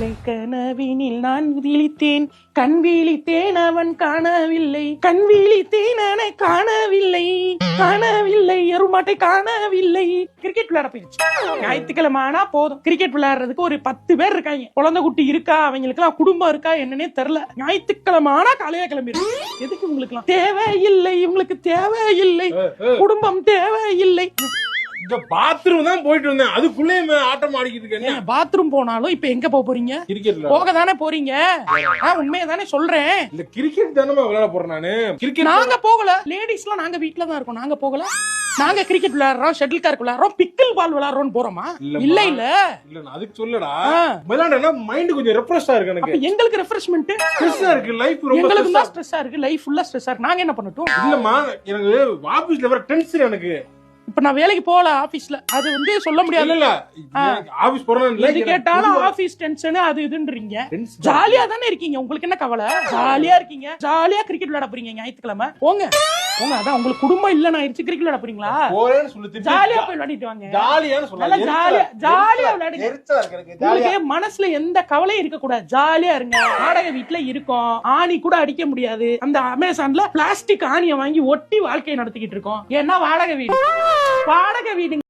காலை கனவினில் நான் விழித்தேன், கண் விழித்தேன் அவன் காணவில்லை, கண் விழித்தேன் அவனை காணவில்லை, காணவில்லை எருமாட்டை காணவில்லை. கிரிக்கெட் விளையாட போயிருச்சு. ஞாயிற்றுக்கிழமை ஆனா போதும், கிரிக்கெட் விளையாடுறதுக்கு ஒரு 10 பேர் இருக்காங்க. குழந்தை குட்டி இருக்கா, அவங்களுக்கு எல்லாம் குடும்பம் இருக்கா என்னன்னே தெரியல. ஞாயிற்றுக்கிழமை ஆனா காலையில கிளம்பிடும். எதுக்கு உங்களுக்கு எல்லாம் தேவையில்லை, உங்களுக்கு தேவையில்லை, குடும்பம் தேவையில்லை. இந்த பாத்ரூம் தான் போயிட்டு வந்தேன், அதுக்குள்ளே ஆட்டம் ஆடிக்கிட்டு இருக்கேன். பாத்ரூம் போனாலும் இப்ப எங்க போறீங்க? கிரிக்கெட் போக தானே போறீங்க. உண்மையை தானே சொல்றேன். இல்ல கிரிக்கெட் தானே விளையாட போறேன் நானு. கிரிக்கெட் நாங்க போகல, லேடிஸ் எல்லாம் நாங்க வீட்டுல தான் இருக்கோம். நாங்க போகல. நாங்க கிரிக்கெட் விளையாடுறோம், ஷட்டில் கார்க் விளையாடுறோம், பிக்கிள் பால் விளையாடுறோம் போறோமா? இல்ல இல்ல இல்ல நான் அதுக்கு சொல்லடா. விளையாடுனா மைண்ட் கொஞ்சம் ரெஃப்ரெஷ்ஷா இருக்கு எனக்கு. எங்களுக்கு ரெஃப்ரெஷ்மென்ட் ஸ்ட்ரெஸ்ஸா இருக்கு, லைஃப் ரொம்ப எங்களுக்கு தான் ஸ்ட்ரெஸ்ஸா இருக்கு, லைஃப் ஃபுல்லா ஸ்ட்ரெஸ்ஸா இருக்கு. நாங்க என்ன பண்ணட்டும்? இல்லம்மா எனக்கு ஆபீஸ்ல வர டென்ஷன் எனக்கு. இப்ப நான் வேலைக்கு போகல ஆபீஸ்ல, அது வந்து சொல்ல முடியாது. இல்ல ஆபீஸ் போறேன் எது கேட்டாலும் ஆபீஸ் டென்ஷன் அது இதுன்றீங்க. ஜாலியா தானே இருக்கீங்க, உங்களுக்கு என்ன கவலை? ஜாலியா இருக்கீங்க, ஜாலியா கிரிக்கெட் விளையாட போறீங்க ஞாயிற்றுக்கிழமை. போங்க போங்க, அதான் உங்களுக்கு குடும்பம் இல்ல நான் ஆயிடுச்சு, கிரிக்கெட் விளையாட போறீங்களா? போறேன்னு சொல்லி ஜாலியா போய் விளையாடிட்டு வாங்க. ஜாலியான்னு நல்லா சொல்லலாம். ஜாலியா விளையாடுங்க. உங்களுக்கு மனசுல எந்த கவலையும் இருக்க கூடாது, ஜாலியா இருங்க. வாடகை வீட்டுல இருக்கோம், ஆணி கூட அடிக்க முடியாது. அந்த அமேசான்ல பிளாஸ்டிக் ஆணியை வாங்கி ஒட்டி வாழ்க்கையை நடத்திக்கிட்டு இருக்கோம். ஏன்னா வாடகை வீடு, வாடகை வீடு